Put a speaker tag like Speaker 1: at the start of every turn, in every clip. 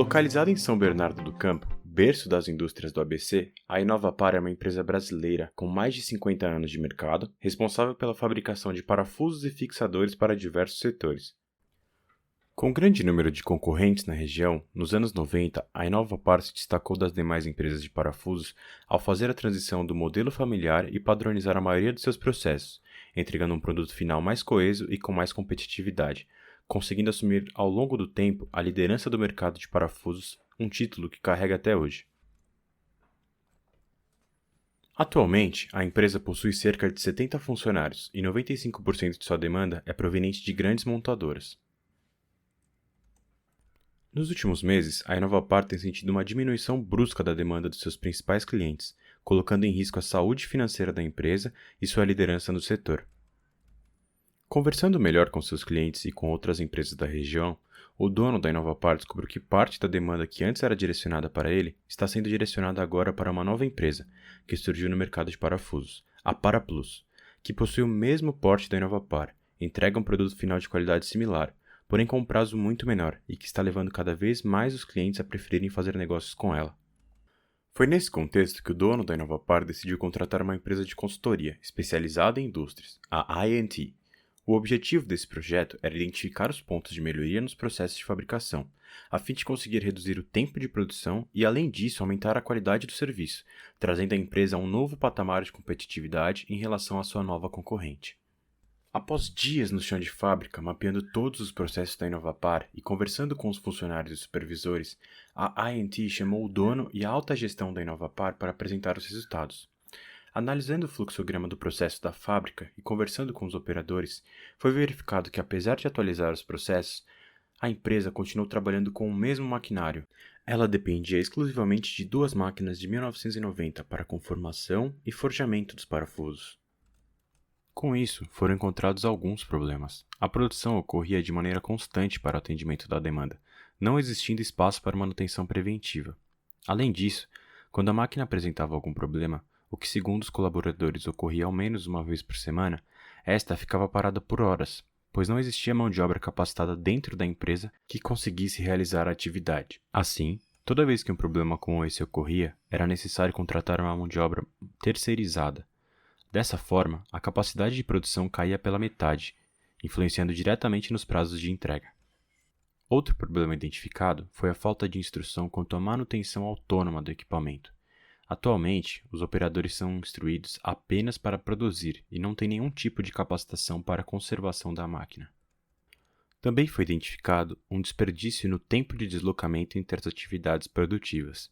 Speaker 1: Localizada em São Bernardo do Campo, berço das indústrias do ABC, a Inovapar é uma empresa brasileira com mais de 50 anos de mercado, responsável pela fabricação de parafusos e fixadores para diversos setores. Com um grande número de concorrentes na região, nos anos 90, a Inovapar se destacou das demais empresas de parafusos ao fazer a transição do modelo familiar e padronizar a maioria de seus processos, entregando um produto final mais coeso e com mais competitividade, conseguindo assumir ao longo do tempo a liderança do mercado de parafusos, um título que carrega até hoje. Atualmente, a empresa possui cerca de 70 funcionários e 95% de sua demanda é proveniente de grandes montadoras. Nos últimos meses, a Inovapar tem sentido uma diminuição brusca da demanda de seus principais clientes, colocando em risco a saúde financeira da empresa e sua liderança no setor. Conversando melhor com seus clientes e com outras empresas da região, o dono da Inovapar descobriu que parte da demanda que antes era direcionada para ele está sendo direcionada agora para uma nova empresa que surgiu no mercado de parafusos, a Paraplus, que possui o mesmo porte da Inovapar, entrega um produto final de qualidade similar, porém com um prazo muito menor e que está levando cada vez mais os clientes a preferirem fazer negócios com ela. Foi nesse contexto que o dono da Inovapar decidiu contratar uma empresa de consultoria especializada em indústrias, a INT. O objetivo desse projeto era identificar os pontos de melhoria nos processos de fabricação, a fim de conseguir reduzir o tempo de produção e, além disso, aumentar a qualidade do serviço, trazendo a empresa a um novo patamar de competitividade em relação à sua nova concorrente. Após dias no chão de fábrica, mapeando todos os processos da Inovapar e conversando com os funcionários e supervisores, a INT chamou o dono e a alta gestão da Inovapar para apresentar os resultados. Analisando o fluxograma do processo da fábrica e conversando com os operadores, foi verificado que, apesar de atualizar os processos, a empresa continuou trabalhando com o mesmo maquinário. Ela dependia exclusivamente de duas máquinas de 1990 para conformação e forjamento dos parafusos. Com isso, foram encontrados alguns problemas. A produção ocorria de maneira constante para o atendimento da demanda, não existindo espaço para manutenção preventiva. Além disso, quando a máquina apresentava algum problema, o que segundo os colaboradores ocorria ao menos uma vez por semana, esta ficava parada por horas, pois não existia mão de obra capacitada dentro da empresa que conseguisse realizar a atividade. Assim, toda vez que um problema como esse ocorria, era necessário contratar uma mão de obra terceirizada. Dessa forma, a capacidade de produção caía pela metade, influenciando diretamente nos prazos de entrega. Outro problema identificado foi a falta de instrução quanto à manutenção autônoma do equipamento. Atualmente, os operadores são instruídos apenas para produzir e não têm nenhum tipo de capacitação para a conservação da máquina. Também foi identificado um desperdício no tempo de deslocamento entre as atividades produtivas.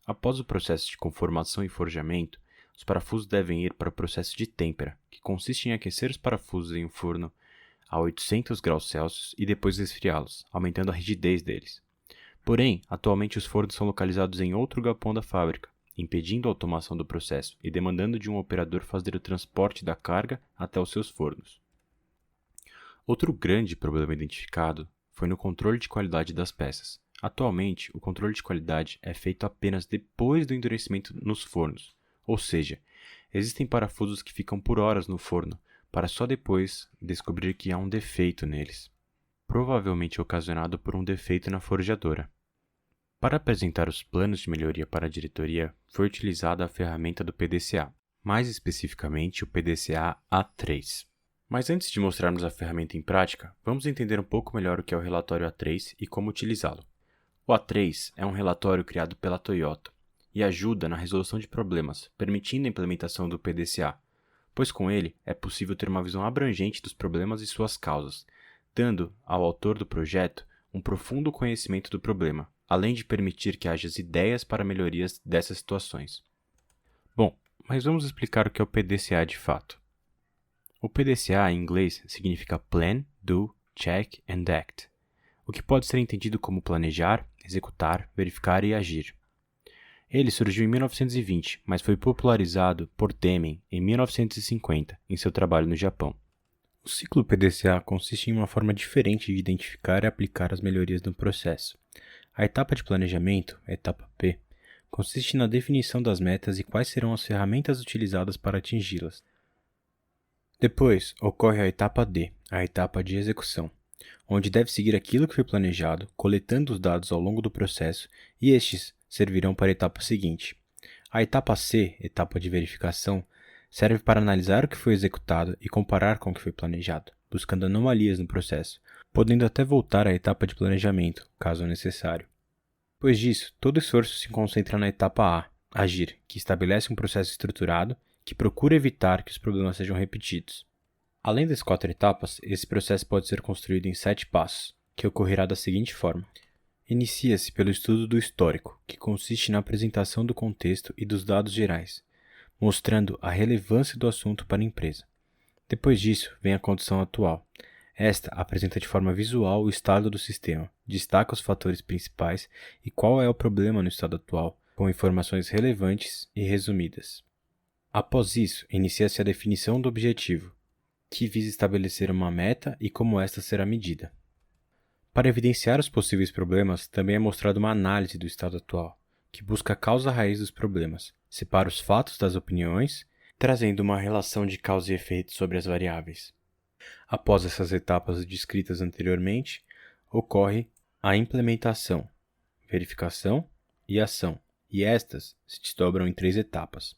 Speaker 1: Após o processo de conformação e forjamento, os parafusos devem ir para o processo de têmpera, que consiste em aquecer os parafusos em um forno a 800 graus Celsius e depois esfriá-los, aumentando a rigidez deles. Porém, atualmente os fornos são localizados em outro galpão da fábrica, impedindo a automação do processo e demandando de um operador fazer o transporte da carga até os seus fornos. Outro grande problema identificado foi no controle de qualidade das peças. Atualmente, o controle de qualidade é feito apenas depois do endurecimento nos fornos, ou seja, existem parafusos que ficam por horas no forno para só depois descobrir que há um defeito neles, provavelmente ocasionado por um defeito na forjadora. Para apresentar os planos de melhoria para a diretoria, foi utilizada a ferramenta do PDCA, mais especificamente o PDCA A3. Mas antes de mostrarmos a ferramenta em prática, vamos entender um pouco melhor o que é o relatório A3 e como utilizá-lo. O A3 é um relatório criado pela Toyota e ajuda na resolução de problemas, permitindo a implementação do PDCA, pois com ele é possível ter uma visão abrangente dos problemas e suas causas, dando ao autor do projeto um profundo conhecimento do problema, além de permitir que haja ideias para melhorias dessas situações. Bom, mas vamos explicar o que é o PDCA de fato. O PDCA em inglês significa Plan, Do, Check and Act, o que pode ser entendido como planejar, executar, verificar e agir. Ele surgiu em 1920, mas foi popularizado por Temin em 1950, em seu trabalho no Japão. O ciclo PDCA consiste em uma forma diferente de identificar e aplicar as melhorias no processo. A etapa de planejamento, a etapa P, consiste na definição das metas e quais serão as ferramentas utilizadas para atingi-las. Depois, ocorre a etapa D, a etapa de execução. onde deve seguir aquilo que foi planejado, coletando os dados ao longo do processo, e estes servirão para a etapa seguinte. A etapa C, etapa de verificação, serve para analisar o que foi executado e comparar com o que foi planejado, buscando anomalias no processo, podendo até voltar à etapa de planejamento, caso necessário. Depois disso, todo esforço se concentra na etapa A, agir, que estabelece um processo estruturado que procura evitar que os problemas sejam repetidos. Além das 4 etapas, esse processo pode ser construído em 7 passos, que ocorrerá da seguinte forma. Inicia-se pelo estudo do histórico, que consiste na apresentação do contexto e dos dados gerais, mostrando a relevância do assunto para a empresa. Depois disso, vem a condição atual. Esta apresenta de forma visual o estado do sistema, destaca os fatores principais e qual é o problema no estado atual, com informações relevantes e resumidas. Após isso, inicia-se a definição do objetivo, que visa estabelecer uma meta e como esta será medida. Para evidenciar os possíveis problemas, também é mostrada uma análise do estado atual, que busca a causa raiz dos problemas, separa os fatos das opiniões, trazendo uma relação de causa e efeito sobre as variáveis. Após essas etapas descritas anteriormente, ocorre a implementação, verificação e ação, e estas se desdobram em 3 etapas.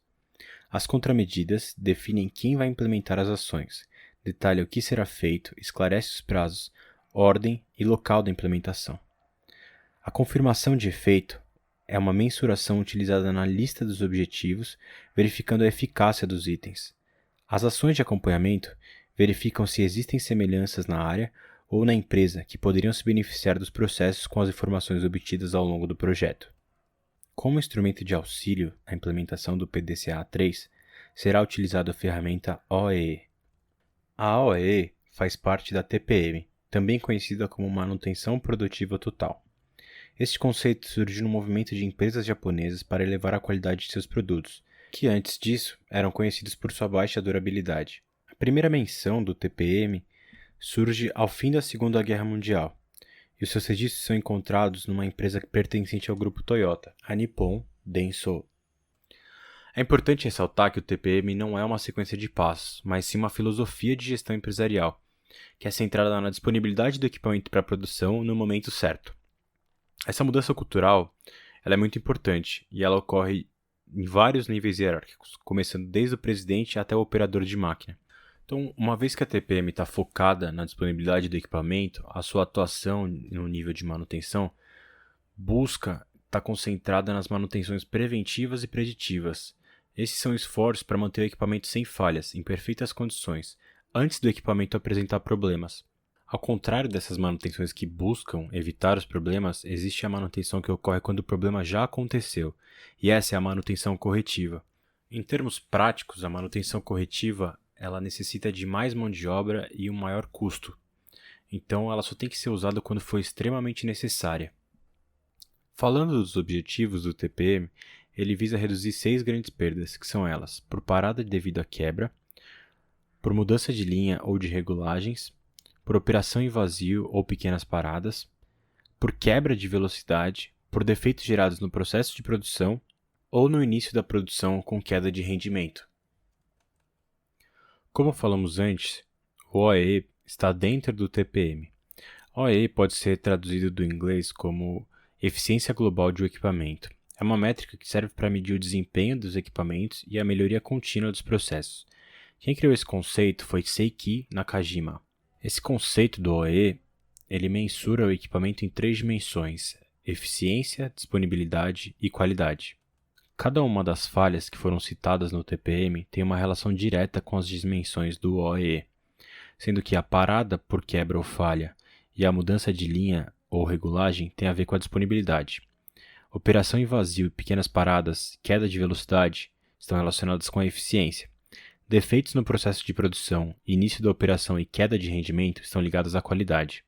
Speaker 1: As contramedidas definem quem vai implementar as ações, detalha o que será feito, esclarece os prazos, ordem e local da implementação. A confirmação de efeito é uma mensuração utilizada na lista dos objetivos, verificando a eficácia dos itens. As ações de acompanhamento verificam se existem semelhanças na área ou na empresa que poderiam se beneficiar dos processos com as informações obtidas ao longo do projeto. Como instrumento de auxílio na implementação do PDCA-3, será utilizada a ferramenta OEE. A OEE faz parte da TPM, também conhecida como Manutenção Produtiva Total. Este conceito surgiu no movimento de empresas japonesas para elevar a qualidade de seus produtos, que antes disso eram conhecidos por sua baixa durabilidade. A primeira menção do TPM surge ao fim da Segunda Guerra Mundial, e os seus registros são encontrados numa empresa pertencente ao grupo Toyota, a Nippon Denso. É importante ressaltar que o TPM não é uma sequência de passos, mas sim uma filosofia de gestão empresarial, que é centrada na disponibilidade do equipamento para a produção no momento certo. Essa mudança cultural ela é muito importante e ela ocorre em vários níveis hierárquicos, começando desde o presidente até o operador de máquina. Então, uma vez que a TPM está focada na disponibilidade do equipamento, a sua atuação no nível de manutenção busca estar concentrada nas manutenções preventivas e preditivas. Esses são esforços para manter o equipamento sem falhas, em perfeitas condições, antes do equipamento apresentar problemas. Ao contrário dessas manutenções que buscam evitar os problemas, existe a manutenção que ocorre quando o problema já aconteceu, e essa é a manutenção corretiva. Em termos práticos, a manutenção corretiva ela necessita de mais mão de obra e um maior custo. Então, ela só tem que ser usada quando for extremamente necessária. Falando dos objetivos do TPM, ele visa reduzir 6 grandes perdas, que são elas: por parada devido à quebra, por mudança de linha ou de regulagens, por operação em vazio ou pequenas paradas, por quebra de velocidade, por defeitos gerados no processo de produção ou no início da produção com queda de rendimento. Como falamos antes, o OEE está dentro do TPM. OEE pode ser traduzido do inglês como Eficiência Global de um Equipamento. É uma métrica que serve para medir o desempenho dos equipamentos e a melhoria contínua dos processos. Quem criou esse conceito foi Seiki Nakajima. Esse conceito do OEE, ele mensura o equipamento em 3 dimensões: eficiência, disponibilidade e qualidade. Cada uma das falhas que foram citadas no TPM tem uma relação direta com as dimensões do OEE, sendo que a parada por quebra ou falha e a mudança de linha ou regulagem tem a ver com a disponibilidade. Operação em vazio e pequenas paradas, queda de velocidade, estão relacionadas com a eficiência. Defeitos no processo de produção, início da operação e queda de rendimento estão ligados à qualidade.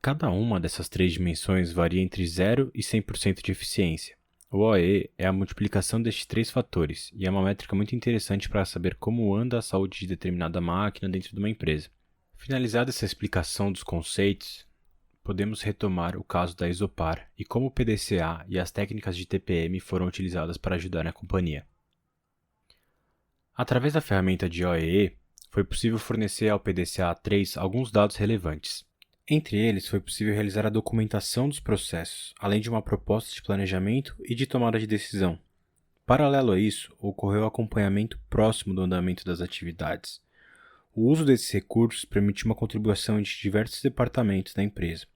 Speaker 1: Cada uma dessas 3 dimensões varia entre 0 e 100% de eficiência. O OEE é a multiplicação destes 3 fatores e é uma métrica muito interessante para saber como anda a saúde de determinada máquina dentro de uma empresa. Finalizada essa explicação dos conceitos, podemos retomar o caso da Isopar e como o PDCA e as técnicas de TPM foram utilizadas para ajudar a companhia. Através da ferramenta de OEE, foi possível fornecer ao PDCA-3 alguns dados relevantes. Entre eles, foi possível realizar a documentação dos processos, além de uma proposta de planejamento e de tomada de decisão. Paralelo a isso, ocorreu o acompanhamento próximo do andamento das atividades. O uso desses recursos permitiu uma contribuição de diversos departamentos da empresa.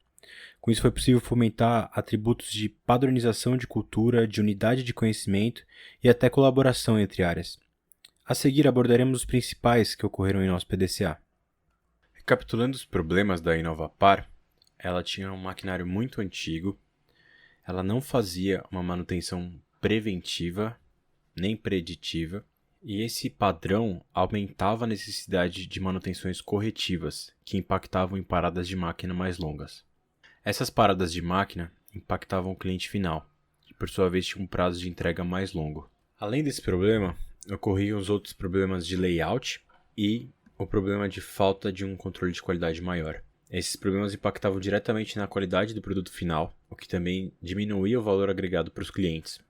Speaker 1: Com isso, foi possível fomentar atributos de padronização de cultura, de unidade de conhecimento e até colaboração entre áreas. A seguir, abordaremos os principais que ocorreram em nosso PDCA. Recapitulando os problemas da Inovapar, ela tinha um maquinário muito antigo, ela não fazia uma manutenção preventiva nem preditiva, e esse padrão aumentava a necessidade de manutenções corretivas, que impactavam em paradas de máquina mais longas. Essas paradas de máquina impactavam o cliente final, que por sua vez tinha um prazo de entrega mais longo. Além desse problema, ocorriam os outros problemas de layout e o problema de falta de um controle de qualidade maior. Esses problemas impactavam diretamente na qualidade do produto final, o que também diminuía o valor agregado para os clientes.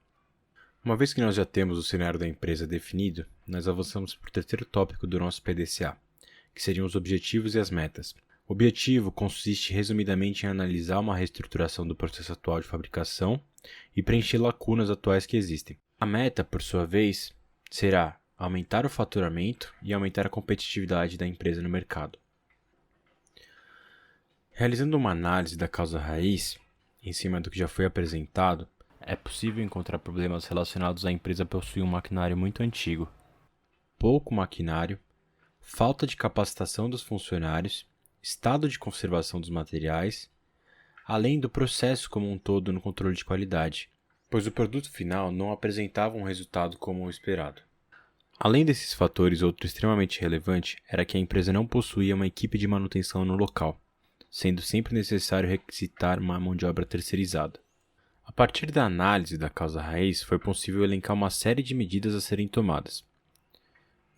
Speaker 1: Uma vez que nós já temos o cenário da empresa definido, nós avançamos para o terceiro tópico do nosso PDCA, que seriam os objetivos e as metas. O objetivo consiste resumidamente em analisar uma reestruturação do processo atual de fabricação e preencher lacunas atuais que existem. A meta, por sua vez, será aumentar o faturamento e aumentar a competitividade da empresa no mercado. Realizando uma análise da causa raiz, em cima do que já foi apresentado, é possível encontrar problemas relacionados à empresa possuir um maquinário muito antigo, pouco maquinário, falta de capacitação dos funcionários, estado de conservação dos materiais, além do processo como um todo no controle de qualidade, pois o produto final não apresentava um resultado como o esperado. Além desses fatores, outro extremamente relevante era que a empresa não possuía uma equipe de manutenção no local, sendo sempre necessário requisitar uma mão de obra terceirizada. A partir da análise da causa raiz, foi possível elencar uma série de medidas a serem tomadas.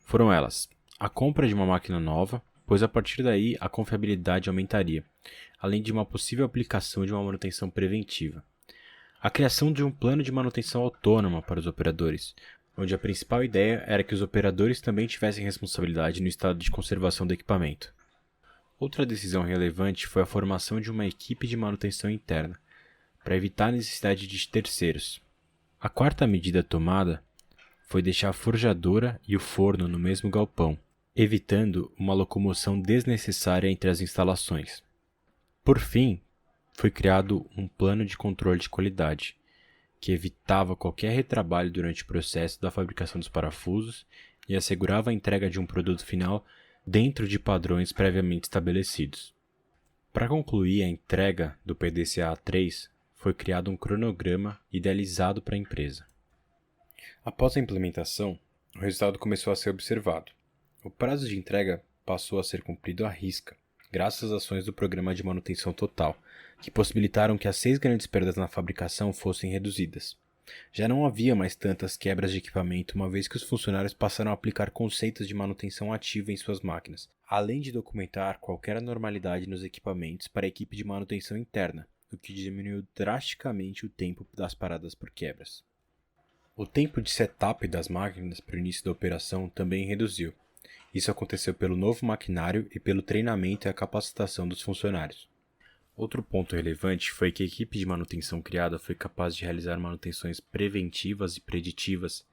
Speaker 1: Foram elas: a compra de uma máquina nova, pois a partir daí a confiabilidade aumentaria, além de uma possível aplicação de uma manutenção preventiva. A criação de um plano de manutenção autônoma para os operadores, onde a principal ideia era que os operadores também tivessem responsabilidade no estado de conservação do equipamento. Outra decisão relevante foi a formação de uma equipe de manutenção interna, para evitar a necessidade de terceiros. A quarta medida tomada foi deixar a forjadora e o forno no mesmo galpão, evitando uma locomoção desnecessária entre as instalações. Por fim, foi criado um plano de controle de qualidade, que evitava qualquer retrabalho durante o processo da fabricação dos parafusos e assegurava a entrega de um produto final dentro de padrões previamente estabelecidos. Para concluir a entrega do PDCA-3, foi criado um cronograma idealizado para a empresa. Após a implementação, o resultado começou a ser observado. O prazo de entrega passou a ser cumprido à risca, graças às ações do Programa de Manutenção Total, que possibilitaram que as 6 grandes perdas na fabricação fossem reduzidas. Já não havia mais tantas quebras de equipamento, uma vez que os funcionários passaram a aplicar conceitos de manutenção ativa em suas máquinas, além de documentar qualquer anormalidade nos equipamentos para a equipe de manutenção interna, o que diminuiu drasticamente o tempo das paradas por quebras. O tempo de setup das máquinas para o início da operação também reduziu. Isso aconteceu pelo novo maquinário e pelo treinamento e a capacitação dos funcionários. Outro ponto relevante foi que a equipe de manutenção criada foi capaz de realizar manutenções preventivas e preditivas.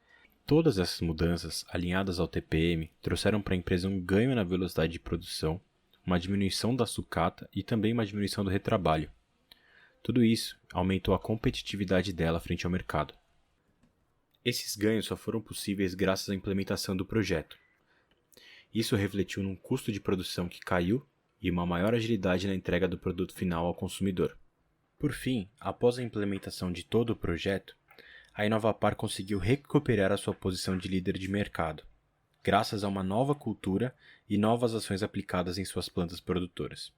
Speaker 1: Todas essas mudanças, alinhadas ao TPM, trouxeram para a empresa um ganho na velocidade de produção, uma diminuição da sucata e também uma diminuição do retrabalho. Tudo isso aumentou a competitividade dela frente ao mercado. Esses ganhos só foram possíveis graças à implementação do projeto. Isso refletiu num custo de produção que caiu e uma maior agilidade na entrega do produto final ao consumidor. Por fim, após a implementação de todo o projeto, a Inovapar conseguiu recuperar a sua posição de líder de mercado, graças a uma nova cultura e novas ações aplicadas em suas plantas produtoras.